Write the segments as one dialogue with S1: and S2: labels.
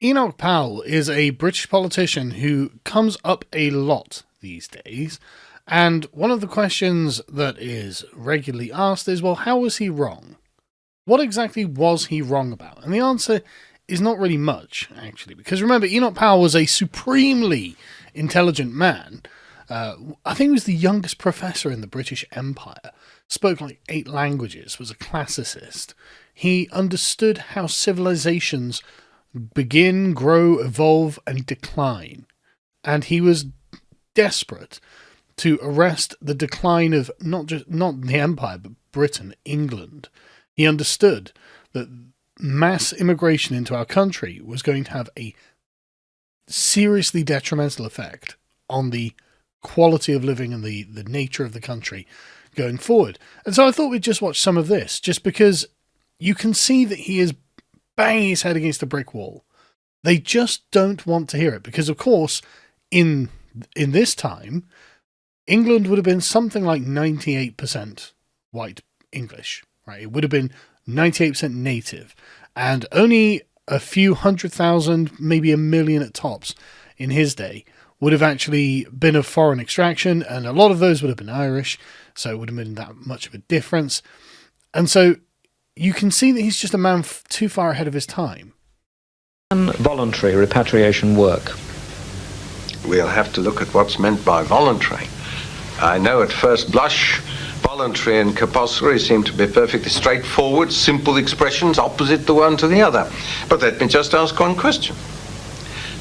S1: Enoch Powell is a British politician who comes up a lot these days, and one of the questions that is regularly asked is, well, how was he wrong? What exactly was he wrong about? And the answer is not really much, actually, because remember, Enoch Powell was a supremely intelligent man. I think he was the youngest professor in the British Empire, spoke like 8 languages, was a classicist. He understood how civilizations begin, grow, evolve, and decline. And he was desperate to arrest the decline of not the empire, but Britain, England. He understood that mass immigration into our country was going to have a seriously detrimental effect on the quality of living and the nature of the country going forward. And so I thought we'd just watch some of this, just because you can see that he is banging his head against a brick wall. They just don't want to hear it, because of course, in this time, England would have been something like 98% white English, right? It would have been 98% native, and only a few 100,000, maybe 1 million at tops in his day would have actually been of foreign extraction, and a lot of those would have been Irish, so it would have been that much of a difference. And so you can see that he's just a man too far ahead of his time.
S2: Voluntary repatriation work.
S3: We'll have to look at what's meant by voluntary. I know at first blush, voluntary and compulsory seem to be perfectly straightforward, simple expressions opposite the one to the other. But let me just ask one question.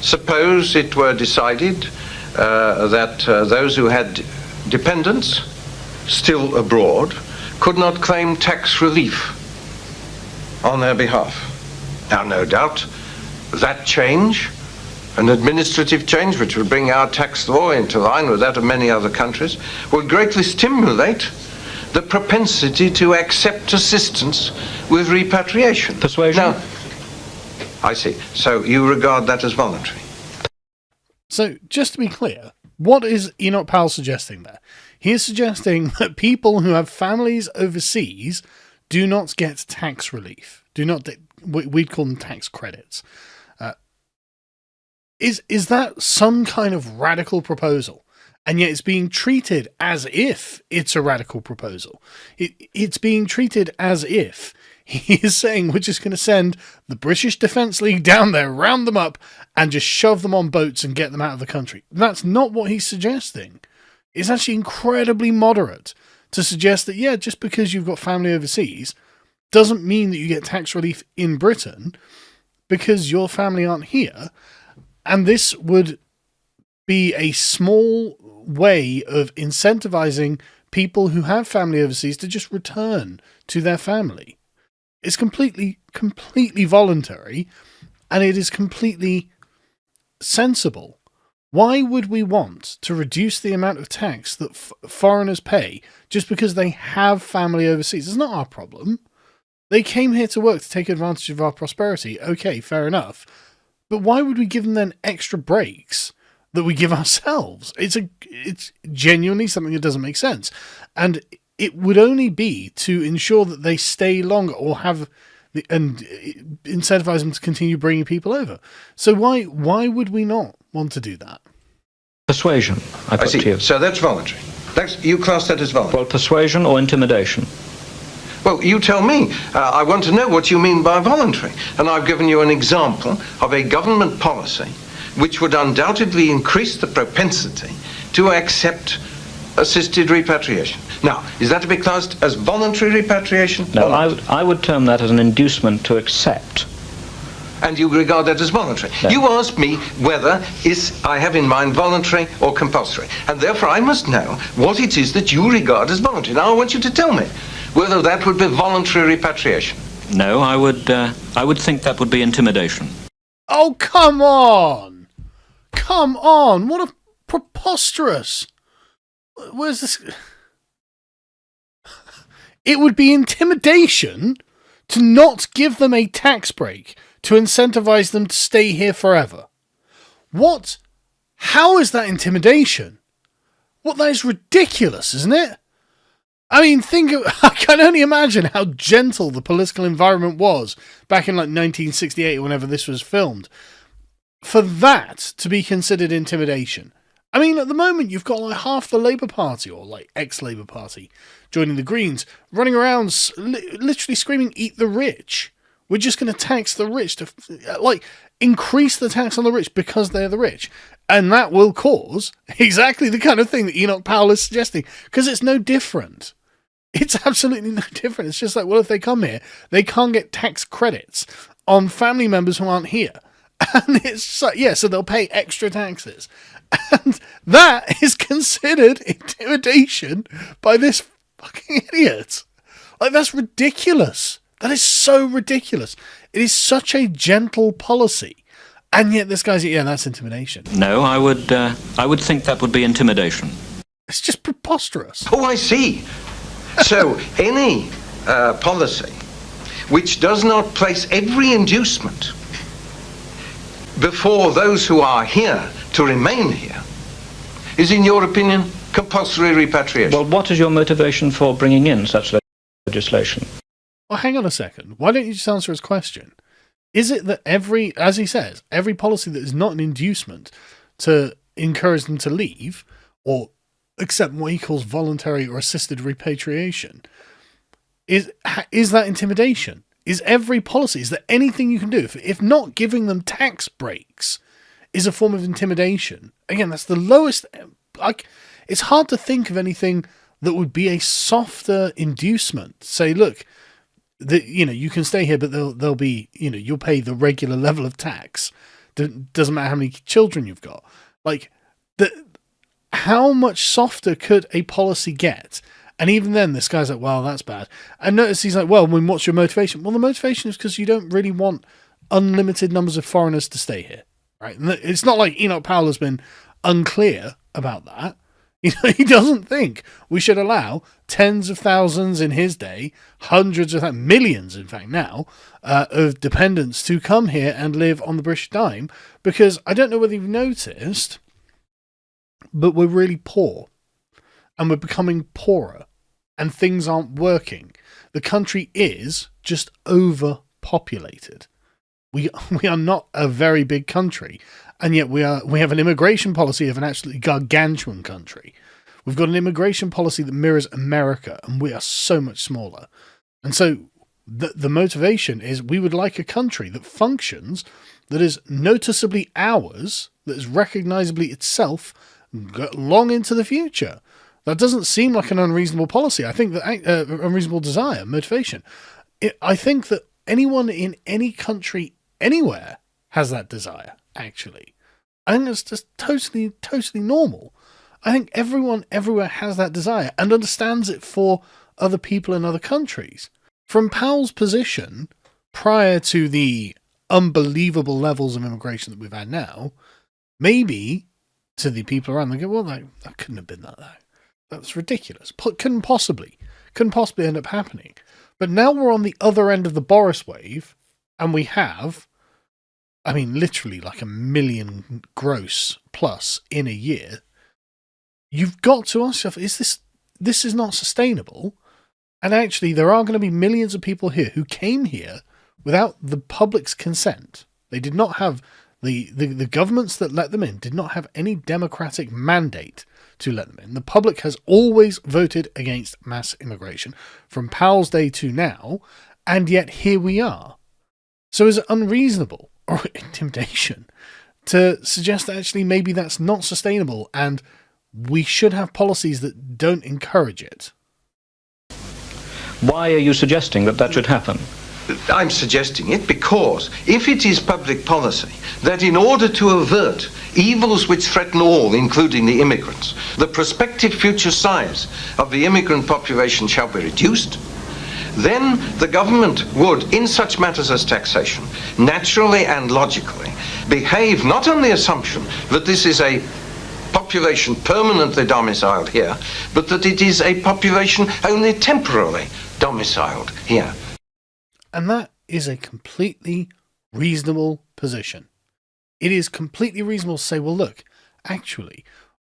S3: Suppose it were decided that those who had dependents still abroad could not claim tax relief on their behalf. Now, no doubt, that change, an administrative change which would bring our tax law into line with that of many other countries, would greatly stimulate the propensity to accept assistance with repatriation.
S2: Persuasion?
S3: Now, I see. So you regard that as voluntary?
S1: So, just to be clear, what is Enoch Powell suggesting there? He is suggesting that people who have families overseas do not get tax relief. We'd call them tax credits. Is that some kind of radical proposal? And yet it's being treated as if it's a radical proposal. It's being treated as if he is saying we're just going to send the British Defence League down there, round them up, and just shove them on boats and get them out of the country. That's not what he's suggesting. It's actually incredibly moderate to suggest that, yeah, just because you've got family overseas doesn't mean that you get tax relief in Britain because your family aren't here. And this would be a small way of incentivizing people who have family overseas to just return to their family. It's completely voluntary, and it is completely sensible. Why would we want to reduce the amount of tax that foreigners pay just because they have family overseas? It's not our problem. They came here to work to take advantage of our prosperity. Okay, fair enough. But why would we give them then extra breaks that we give ourselves? It's genuinely something that doesn't make sense. And it would only be to ensure that they stay longer or and incentivize them to continue bringing people over. So why would we not want to do that?
S2: Persuasion, I put
S3: see.
S2: to you.
S3: So that's voluntary. You class that as voluntary?
S2: Well, persuasion or intimidation.
S3: Well, you tell me. I want to know what you mean by voluntary. And I've given you an example of a government policy which would undoubtedly increase the propensity to accept assisted repatriation. Now, is that to be classed as voluntary repatriation?
S2: No, I would term that as an inducement to accept.
S3: And you regard that as voluntary?
S2: No.
S3: You asked me whether I have in mind voluntary or compulsory. And therefore I must know what it is that you regard as voluntary. Now I want you to tell me whether that would be voluntary repatriation.
S2: No, I would think that would be intimidation.
S1: Oh, come on! Come on! What a preposterous... Where's this... It would be intimidation to not give them a tax break to incentivize them to stay here forever. What? How is that intimidation? What, that is ridiculous, isn't it? I mean, I can only imagine how gentle the political environment was back in like 1968 or whenever this was filmed. for that to be considered intimidation. I mean, at the moment, you've got like half the Labour Party, or like ex-Labour Party, joining the Greens, running around literally screaming, "Eat the rich." We're just going to tax the rich to, like, increase the tax on the rich because they're the rich. And that will cause exactly the kind of thing that Enoch Powell is suggesting, because it's no different. It's absolutely no different. It's just like, well, if they come here, they can't get tax credits on family members who aren't here. And it's just like, yeah, so they'll pay extra taxes. And that is considered intimidation by this fucking idiot. Like, that's ridiculous. That is so ridiculous. It is such a gentle policy. And yet this guy's, yeah, that's intimidation.
S2: No, I would think that would be intimidation.
S1: It's just preposterous.
S3: Oh, I see. So any policy which does not place every inducement before those who are here to remain here is, in your opinion, compulsory repatriation.
S4: Well, what is your motivation for bringing in such legislation?
S1: Well, hang on a second. Why don't you just answer his question? Is it that as he says, every policy that is not an inducement to encourage them to leave or accept what he calls voluntary or assisted repatriation, is that intimidation? Is every policy, is there anything you can do? If not giving them tax breaks is a form of intimidation, again, that's the lowest. It's hard to think of anything that would be a softer inducement. Say, look, you can stay here, but they'll be, you'll pay the regular level of tax. Doesn't matter how many children you've got. Like, how much softer could a policy get? And even then, this guy's like, well, that's bad. And notice he's like, well, what's your motivation? Well, the motivation is because you don't really want unlimited numbers of foreigners to stay here, right? And it's not like Enoch Powell has been unclear about that. He doesn't think we should allow tens of thousands in his day, hundreds of millions, in fact, now, of dependents to come here and live on the British dime, because I don't know whether you've noticed, but we're really poor. And we're becoming poorer, and things aren't working. The country is just overpopulated. We are not a very big country, and yet we have an immigration policy of an absolutely gargantuan country. We've got an immigration policy that mirrors America, and we are so much smaller. And so the motivation is we would like a country that functions, that is noticeably ours, that is recognizably itself long into the future. That doesn't seem like an unreasonable policy. I think that unreasonable desire, motivation. I think that anyone in any country, anywhere, has that desire, actually. I think it's just totally, totally normal. I think everyone everywhere has that desire and understands it for other people in other countries. From Powell's position, prior to the unbelievable levels of immigration that we've had now, maybe to the people around, they go, well, that couldn't have been that. That's ridiculous. Couldn't possibly end up happening. But now we're on the other end of the Boris wave, and we have, literally like 1 million gross plus in a year. You've got to ask yourself, this is not sustainable? And actually, there are going to be millions of people here who came here without the public's consent. They did not have, the governments that let them in did not have any democratic mandate to let them in. The public has always voted against mass immigration from Powell's day to now, and yet here we are. So is it unreasonable or intimidation to suggest that actually maybe that's not sustainable and we should have policies that don't encourage it?
S4: Why are you suggesting that should happen?
S3: I'm suggesting it because if it is public policy that in order to avert evils which threaten all, including the immigrants, the prospective future size of the immigrant population shall be reduced, then the government would, in such matters as taxation, naturally and logically behave not on the assumption that this is a population permanently domiciled here, but that it is a population only temporarily domiciled here.
S1: And that is a completely reasonable position. It is completely reasonable to say, well, look, actually,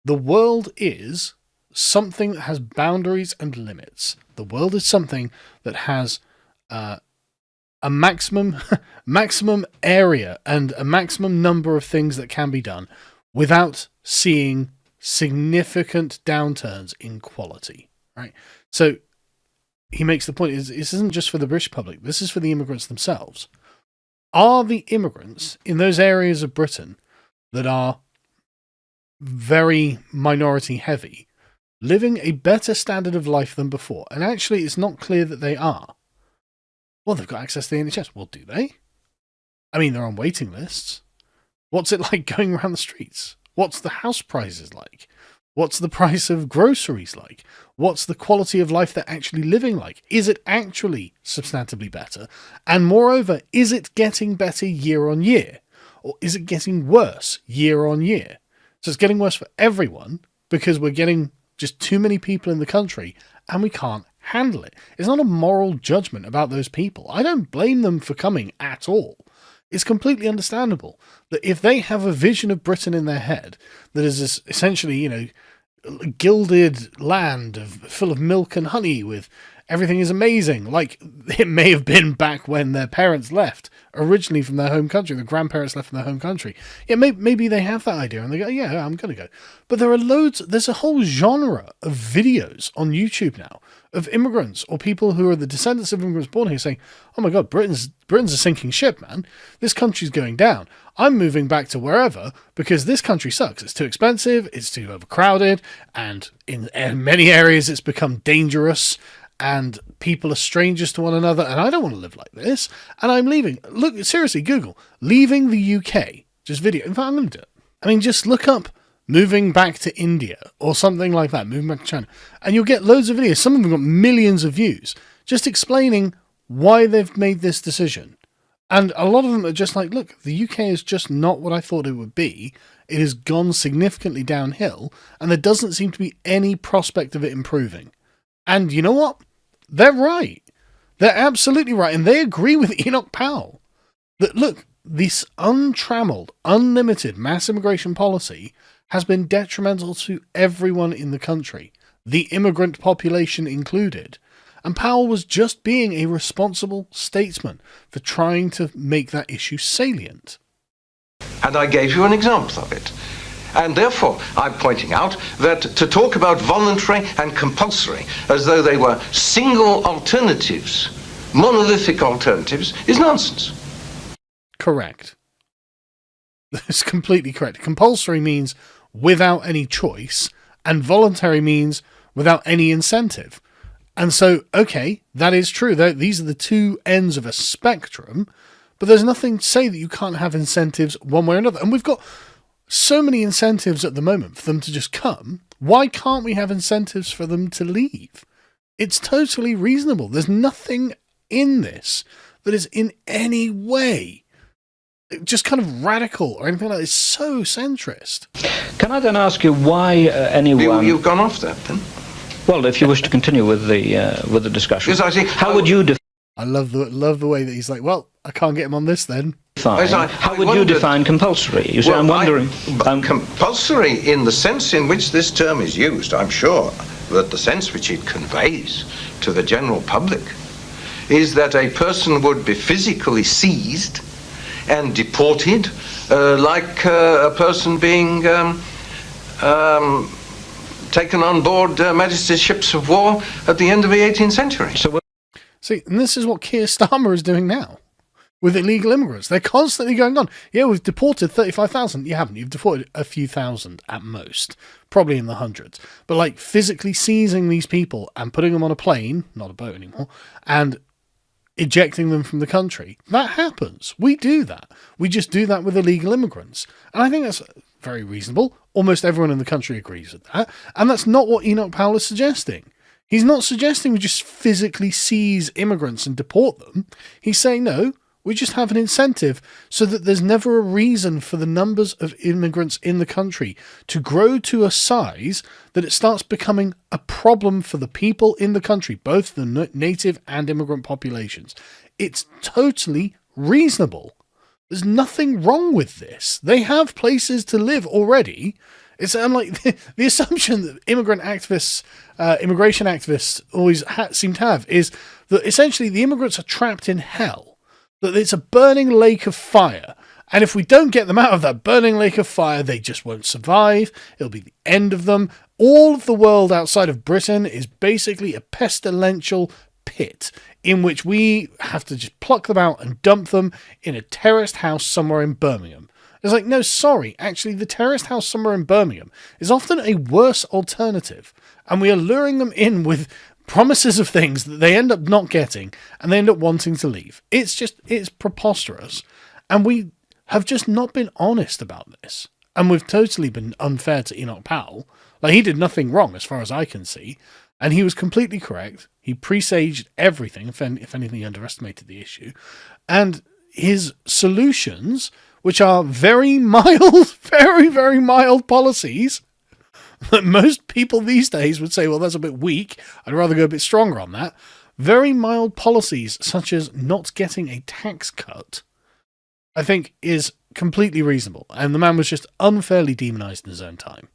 S1: the world is something that has boundaries and limits. The world is something that has a a maximum maximum area and a maximum number of things that can be done without seeing significant downturns in quality, right? So he makes the point, this isn't just for the British public, this is for the immigrants themselves. Are the immigrants in those areas of Britain that are very minority heavy living a better standard of life than before? And actually, it's not clear that they are. Well, they've got access to the NHS. Well, do they? I mean, they're on waiting lists. What's it like going around the streets? What's the house prices like? What's the price of groceries like? What's the quality of life they're actually living like? Is it actually substantively better? And moreover, is it getting better year on year? Or is it getting worse year on year? So it's getting worse for everyone because we're getting just too many people in the country and we can't handle it. It's not a moral judgment about those people. I don't blame them for coming at all. It's completely understandable that if they have a vision of Britain in their head that is this essentially, you know, gilded land full of milk and honey with everything is amazing, like it may have been back when their parents left originally from their home country, the grandparents left from their home country. Yeah, maybe they have that idea and they go, yeah, I'm going to go. But there's a whole genre of videos on YouTube now of immigrants or people who are the descendants of immigrants born here saying, oh my God, Britain's a sinking ship, man. This country's going down. I'm moving back to wherever because this country sucks. It's too expensive, it's too overcrowded, and in many areas it's become dangerous and people are strangers to one another, and I don't want to live like this, and I'm leaving. Look, seriously, Google, leaving the UK. Just video. In fact, I'm going to do it. I mean, just look up moving back to India or something like that, moving back to China, and you'll get loads of videos. Some of them got millions of views, just explaining why they've made this decision. And a lot of them are just like, look, the UK is just not what I thought it would be. It has gone significantly downhill, and there doesn't seem to be any prospect of it improving. And you know what? They're right. They're absolutely right. And they agree with Enoch Powell that, look, this untrammeled, unlimited mass immigration policy has been detrimental to everyone in the country, the immigrant population included. And Powell was just being a responsible statesman for trying to make that issue salient.
S3: And I gave you an example of it. And therefore, I'm pointing out that to talk about voluntary and compulsory as though they were single alternatives, monolithic alternatives, is nonsense.
S1: Correct. That's completely correct. Compulsory means without any choice, and voluntary means without any incentive. And so, okay, that is true. These are the two ends of a spectrum, but there's nothing to say that you can't have incentives one way or another. And we've got so many incentives at the moment for them to just come. Why can't we have incentives for them to leave? It's totally reasonable. There's nothing in this that is in any way just kind of radical or anything like that. It's so centrist.
S4: Can I then ask you why anyone...
S3: You've gone off that then?
S4: Well, if you wish to continue with the discussion.
S3: Yes, I see.
S4: How would you define...
S1: I love the way that he's like, well, I can't get him on this then.
S4: How would you define compulsory? You see, well, I'm wondering...
S3: compulsory in the sense in which this term is used, I'm sure that the sense which it conveys to the general public is that a person would be physically seized and deported like a person being taken on board Majesty's ships of war at the end of the 18th century.
S1: See, and this is what Keir Starmer is doing now with illegal immigrants. They're constantly going on. Yeah, we've deported 35,000. You haven't. You've deported a few thousand at most, probably in the hundreds. But like physically seizing these people and putting them on a plane, not a boat anymore, and ejecting them from the country, that happens. We do that. We just do that with illegal immigrants. And I think that's very reasonable. Almost everyone in the country agrees with that. And that's not what Enoch Powell is suggesting. He's not suggesting we just physically seize immigrants and deport them. He's saying, no, we just have an incentive so that there's never a reason for the numbers of immigrants in the country to grow to a size that it starts becoming a problem for the people in the country, both the native and immigrant populations. It's totally reasonable. There's nothing wrong with this. They have places to live already. It's unlike the assumption that immigration activists always seem to have is that essentially the immigrants are trapped in hell That it's a burning lake of fire. And if we don't get them out of that burning lake of fire, they just won't survive. It'll be the end of them. All of the world outside of Britain is basically a pestilential pit in which we have to just pluck them out and dump them in a terraced house somewhere in Birmingham. It's like, no, sorry. Actually, the terraced house somewhere in Birmingham is often a worse alternative. And we are luring them in with promises of things that they end up not getting and they end up wanting to leave. It's preposterous. And we have just not been honest about this. And we've totally been unfair to Enoch Powell. Like, he did nothing wrong as far as I can see. And he was completely correct. He presaged everything, if anything, he underestimated the issue. And his solutions, which are very mild, very, very mild policies, that most people these days would say, well, that's a bit weak. I'd rather go a bit stronger on that. Very mild policies, such as not getting a tax cut, I think is completely reasonable. And the man was just unfairly demonized in his own time.